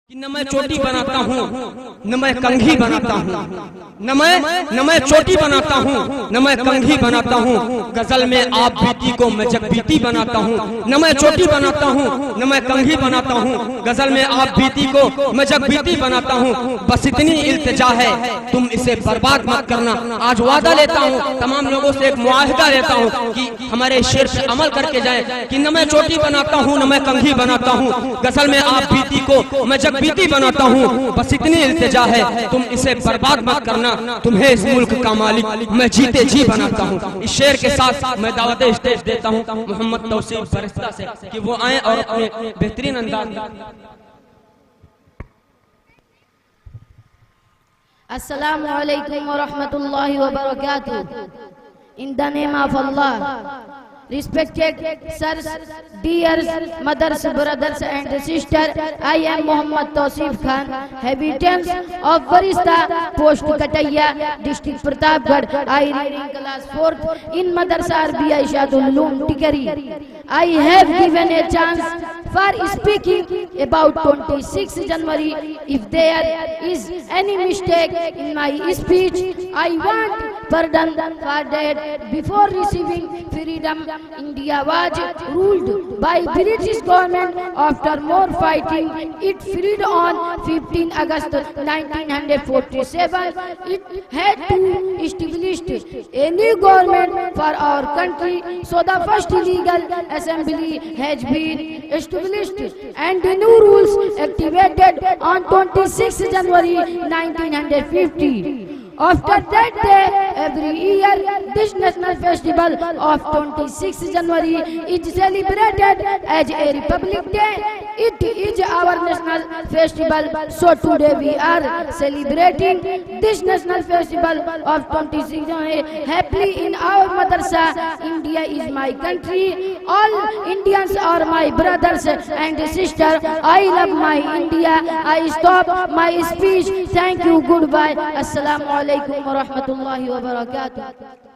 कि न मैं चोटी बनाता हूँ न मैं कंघी बनाता हूँ, न मैं चोटी बनाता हूँ न मैं कंघी बनाता हूँ। गजल में आप बीती को मैं जगबीती बनाता हूँ। न मैं चोटी बनाता हूँ न मैं कंघी बनाता हूँ। गजल में आप बीती को मैं जगबीती बनाता हूँ। बस इतनी इल्तिजा है तुम इसे बर्बाद मत करना। आज वादा लेता हूँ, तमाम लोगों से एक मुआहिदा लेता हूँ कि हमारे शेर पे अमल करके जाए कि न मैं चोटी बनाता हूँ न मैं कंघी बनाता हूँ। गजल में आप बीती को मैं जगबीती बनाता हूँ। बस इतनी इल्तिजा है तुम इसे बर्बाद मत करना। तुम्हें इस मुल्क का मालिक मैं जीते जी बनाता हूँ। इस शेर के साथ मैं दावत स्टेज देता हूँ मोहम्मद तौसीफ बरिस्ता से कि वो आए और अपने बेहतरीन अंदाज। Assalamu alaikum wa rahmatullahi wa barakatuh. In the name of Allah, respected sirs, dear mothers, brothers and sisters, I am Muhammad Tausif Khan, habitants of Barista, Post Kataiya, District Pratapgarh. I read in class 4th in Madrasa RBI Shadul Uloom Tikari. I have given a chance for speaking about 26 January. If there is any mistake in my speech, I want pardon for that. Before receiving freedom, India was ruled by British government. After more fighting, it freed on 15 August 1947. It had to establish a new government for our country. So the first legal assembly has been established and the new rules activated on 26 January 1950. After that day, every year, this national festival of 26 January is celebrated as a Republic Day. It is our national festival, so today we are celebrating this national festival of 26 January happily in our madrasa. India is my country. All Indians are my brothers and sisters. I love my India. I stop my speech. Thank you. Goodbye. Assalamu alaikum wa rahmatullahi wa barakatuh.